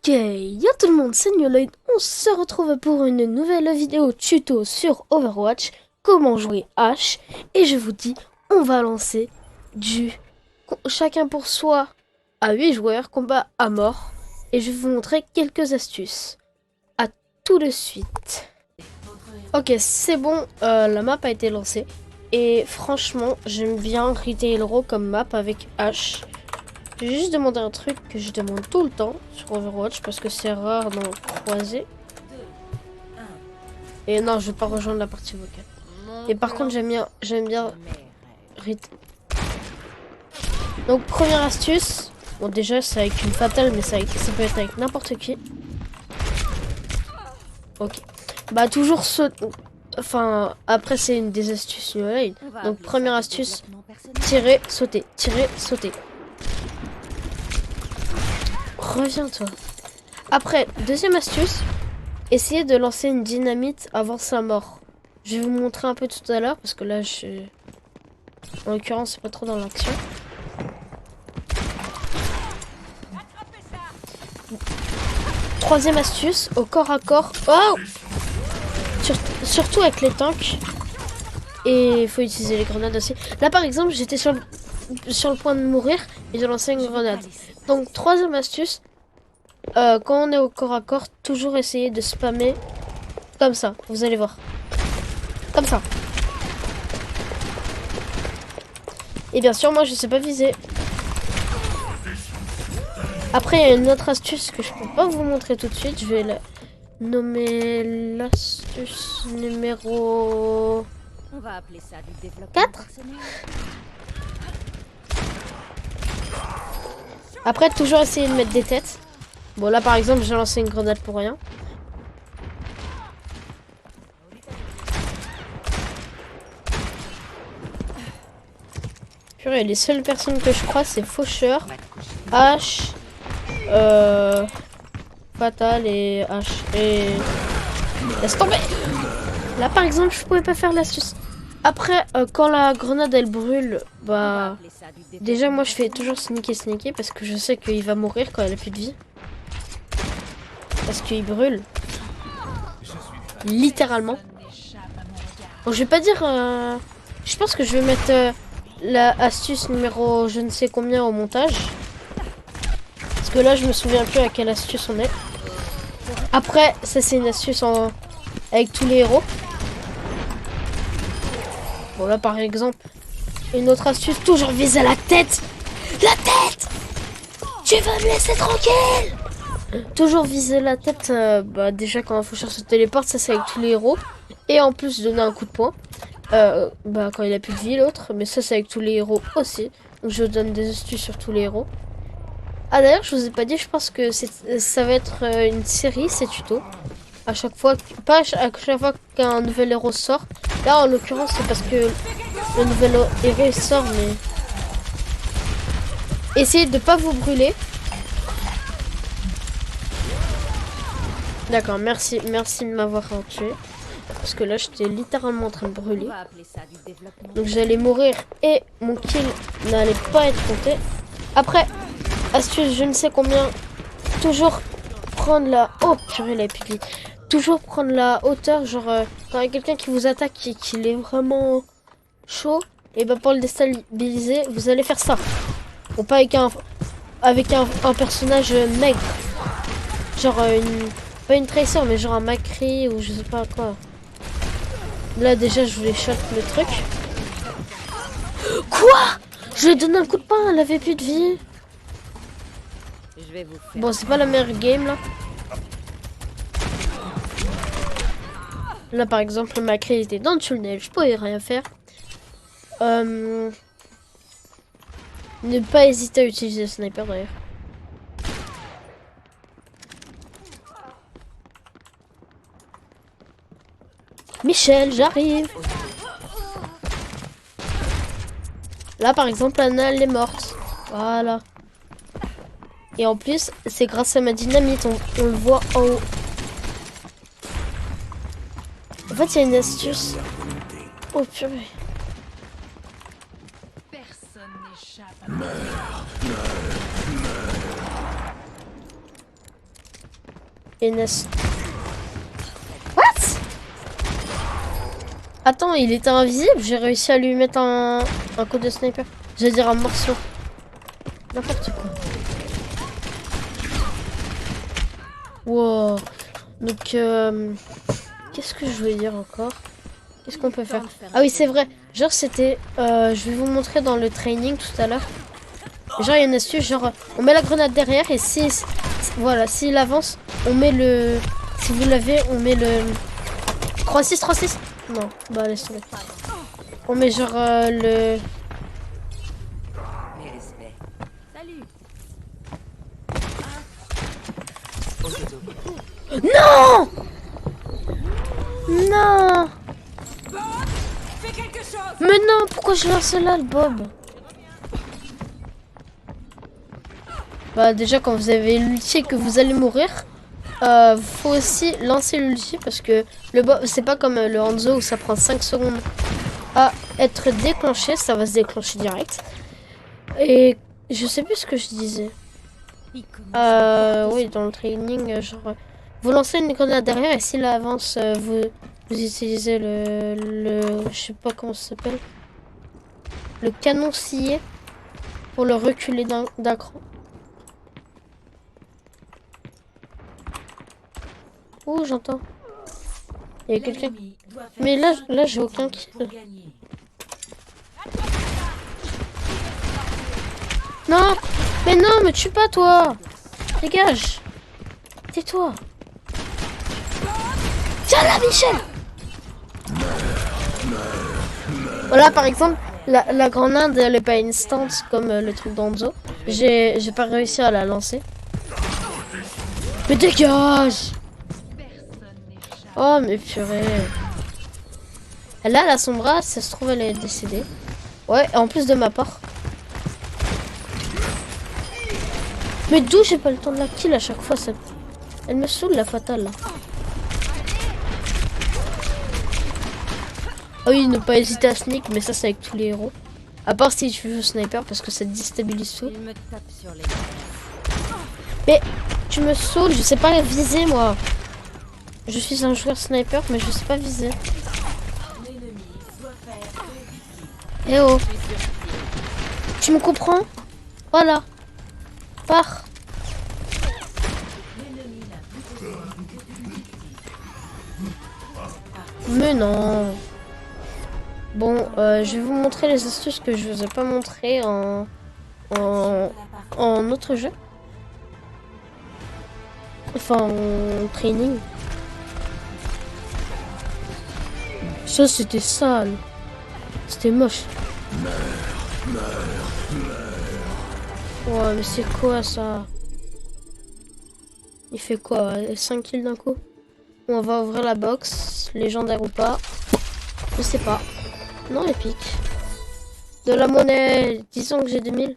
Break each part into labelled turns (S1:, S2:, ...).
S1: Yo tout le monde, c'est Newloid. On se retrouve pour une nouvelle vidéo tuto sur Overwatch, comment jouer H. Et je vous dis, on va lancer du chacun pour soi à 8 joueurs, combat à mort. Et je vais vous montrer quelques astuces. À tout de suite. Ok, c'est bon, la map a été lancée. Et franchement, j'aime bien Retail Hero comme map avec H. J'ai juste demandé un truc que je demande tout le temps sur Overwatch parce que c'est rare d'en croiser. Et non, je vais pas rejoindre la partie vocale. Et par contre, j'aime bien Donc première astuce. Bon déjà c'est avec une fatale, mais ça peut être avec n'importe qui. Ok. Bah toujours Enfin, après c'est une des astuces Newloid. Donc première astuce, tirer, sauter, tirer, sauter. Reviens-toi. Après, deuxième astuce, essayez de lancer une dynamite avant sa mort. Je vais vous montrer un peu tout à l'heure, parce que là, en l'occurrence, c'est pas trop dans l'action. Troisième astuce, au corps à corps. Oh, surtout avec les tanks. Et il faut utiliser les grenades aussi. Là, par exemple, j'étais sur le point de mourir et j'ai lancé une grenade. Donc, troisième astuce, quand on est au corps à corps, toujours essayer de spammer comme ça. Vous allez voir. Comme ça. Et bien sûr, moi, je sais pas viser. Après, il y a une autre astuce que je peux pas vous montrer tout de suite. Je vais la nommer l'astuce numéro...
S2: On va appeler ça du développement
S1: 4. Après, toujours essayer de mettre des têtes. Bon, là, par exemple, j'ai lancé une grenade pour rien. Purée, les seules personnes que je crois, c'est Faucheur, H, Fatal et H. Et... laisse tomber. Là, par exemple, je pouvais pas faire l'astuce. Après, quand la grenade, elle brûle, bah... déjà, moi, je fais toujours sneaker parce que je sais qu'il va mourir quand elle a plus de vie. Parce qu'il brûle. Littéralement. Bon, je vais pas dire... Je pense que je vais mettre la astuce numéro je ne sais combien au montage. Parce que là, je me souviens plus à quelle astuce on est. Après, ça, c'est une astuce avec tous les héros. Bon, là, par exemple, une autre astuce, toujours viser la tête. La tête! Tu vas me laisser tranquille! Toujours viser la tête, bah, déjà quand un faucheur se téléporte, ça c'est avec tous les héros. Et en plus donner un coup de poing. Bah, quand il a plus de vie l'autre. Mais ça c'est avec tous les héros aussi. Donc je donne des astuces sur tous les héros. Ah d'ailleurs je vous ai pas dit, je pense que ça va être une série ces tutos. À chaque fois, pas à chaque fois qu'un nouvel héros sort. Là en l'occurrence c'est parce que le nouvel héros sort, mais... essayez de pas vous brûler. D'accord, merci de m'avoir tué. Parce que là, j'étais littéralement en train de brûler. Donc j'allais mourir et mon kill n'allait pas être compté. Après, astuce je ne sais combien. Toujours prendre la... oh purée, la pipi. Toujours prendre la hauteur, genre quand il y a quelqu'un qui vous attaque et qu'il est vraiment chaud, et bah pour le déstabiliser, vous allez faire ça. Bon, pas avec un personnage maigre. Genre pas une Tracer, mais genre un Macri ou je sais pas quoi. Là déjà je voulais shot le truc. Quoi? Je lui ai donné un coup de poing, elle avait plus de vie. Bon, c'est pas la meilleure game là. Là par exemple le Macri était dans le tunnel, je pouvais rien faire. Ne pas hésiter à utiliser le sniper d'ailleurs. Michel, j'arrive. Là, par exemple, Anna, elle est morte. Voilà. Et en plus, c'est grâce à ma dynamite. On le voit en haut. En fait, il y a une astuce. Oh, purée.
S2: Personne n'échappe
S1: Enes. What? Attends, il était invisible, j'ai réussi à lui mettre un coup de sniper. J'allais dire un morceau. N'importe quoi. Wow. Donc, qu'est-ce que je voulais dire encore? Qu'est-ce qu'on peut faire? Ah oui, c'est vrai. Genre, c'était... je vais vous montrer dans le training tout à l'heure. Genre, il y a une astuce, genre, on met la grenade derrière et si... Voilà, s'il avance, on met le... Si vous l'avez, on met le... 3-6, 3-6. Non, bah laisse tomber. On met genre le...
S2: Salut.
S1: Non! Non!
S2: Fais quelque chose.
S1: Mais non, pourquoi je lance là le Bob? Bah déjà quand vous avez l'ulti et que vous allez mourir, faut aussi lancer l'ulti parce que le Bob, c'est pas comme le Hanzo où ça prend 5 secondes à être déclenché, ça va se déclencher direct. Et je sais plus ce que je disais. Oui, dans le training, genre, vous lancez une grenade derrière et s'il avance, vous utilisez je sais pas comment ça s'appelle, le canon scié pour le reculer d'un cran. Oh, j'entends. Il y a quelqu'un. Mais là j'ai aucun kill. Non, mais non, me tue pas toi. Dégage. Tais-toi. Tiens là, Michel. Voilà, par exemple, la grenade, elle est pas instant comme le truc d'Anzo. J'ai pas réussi à la lancer. Mais dégage. Oh, mais purée. Là, elle a son bras, ça se trouve, elle est décédée. Ouais, en plus de ma part. Mais d'où j'ai pas le temps de la kill à chaque fois, ça... Elle me saoule la fatale là. Ah oui, ne pas hésiter à sneak, mais ça c'est avec tous les héros. À part si tu veux sniper parce que ça te déstabilise tout. Mais tu me saoules, je sais pas viser moi. Je suis un joueur sniper mais je sais pas viser. Eh oh. Tu me comprends? Voilà. Pars. Mais non. Bon, je vais vous montrer les astuces que je vous ai pas montré en autre jeu. Enfin, en training. Ça, c'était sale. C'était moche. Ouais, mais c'est quoi ça? Il fait quoi? 5 kills d'un coup? On va ouvrir la box, légendaire ou pas. Je sais pas. Non, épique. De la monnaie, disons que j'ai 2000.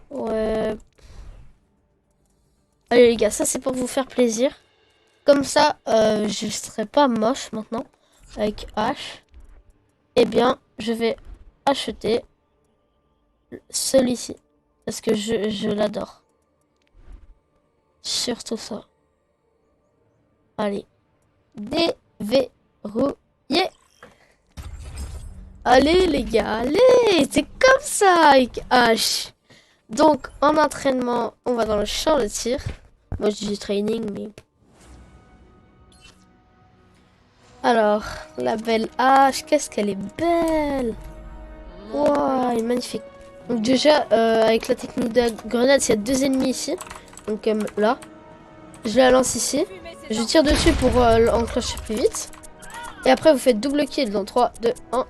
S1: Ouais. Allez les gars, ça c'est pour vous faire plaisir. Comme ça, je serai pas moche maintenant avec H. Eh bien, je vais acheter celui-ci. Parce que je l'adore. Surtout ça. Allez. Déverrouiller. Allez les gars, allez. C'est comme ça avec H. Donc, en entraînement, on va dans le champ de tir. Moi, je dis training, mais... Alors, la belle H, qu'est-ce qu'elle est belle. Wow, elle est magnifique. Donc déjà, avec la technique de la grenade, il y a 2 ennemis ici. Donc là, je la lance ici. Je tire dessus pour l'enclencher plus vite. Et après, vous faites double kill dans 3, 2, 1.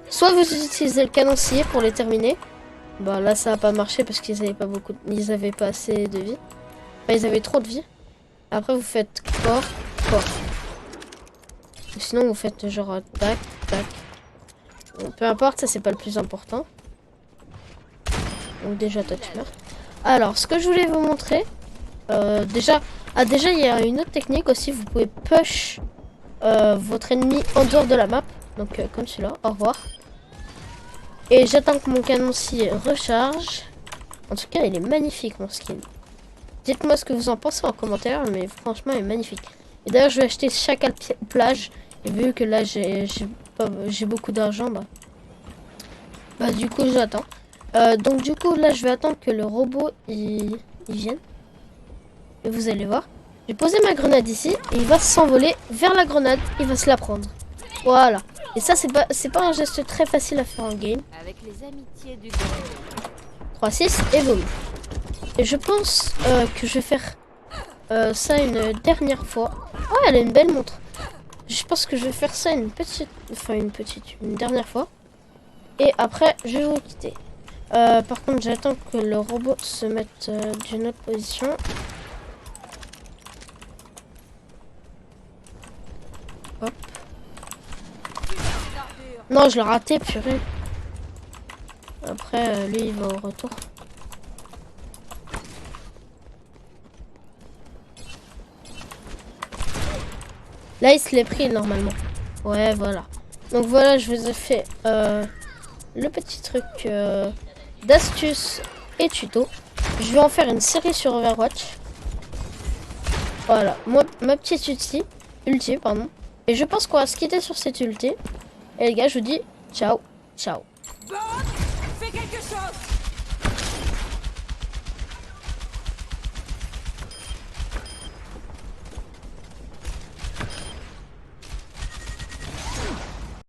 S1: Soit vous utilisez le canon scié pour les terminer. Bah là, ça n'a pas marché parce qu'ils avaient pas beaucoup, ils avaient pas assez de vie. Enfin, ils avaient trop de vie. Après, vous faites corps, corps. Ou sinon, vous faites genre tac, tac. Bon, peu importe, ça c'est pas le plus important. Donc déjà, toi tu meurs. Alors, ce que je voulais vous montrer, déjà, il y a une autre technique aussi. Vous pouvez push votre ennemi en dehors de la map. Donc comme celui-là. Au revoir. Et j'attends que mon canon scie recharge. En tout cas, il est magnifique mon skin. Dites-moi ce que vous en pensez en commentaire, mais franchement, il est magnifique. Et d'ailleurs, je vais acheter chacal plage. Et vu que là, j'ai beaucoup d'argent, bah du coup, j'attends. Donc du coup, là, je vais attendre que le robot, il vienne. Et vous allez voir. J'ai posé ma grenade ici, et il va s'envoler vers la grenade. Il va se la prendre. Voilà. Et ça, c'est pas un geste très facile à faire en game.
S2: Avec les amitiés du
S1: 3-6 et boum. Et je pense que je vais faire ça une dernière fois. Oh, elle a une belle montre. Je pense que je vais faire ça une dernière fois. Et après, je vais vous quitter. Par contre, j'attends que le robot se mette d'une autre position. Hop. Non, je l'ai raté, purée. Après, lui, il va au retour. Là, il se l'est pris normalement. Ouais, voilà. Donc voilà, je vous ai fait le petit truc d'astuces et tuto. Je vais en faire une série sur Overwatch. Voilà, moi, ma petite ulti, pardon. Et je pense qu'on va se quitter sur cette ulti. Et les gars, je vous dis ciao, ciao.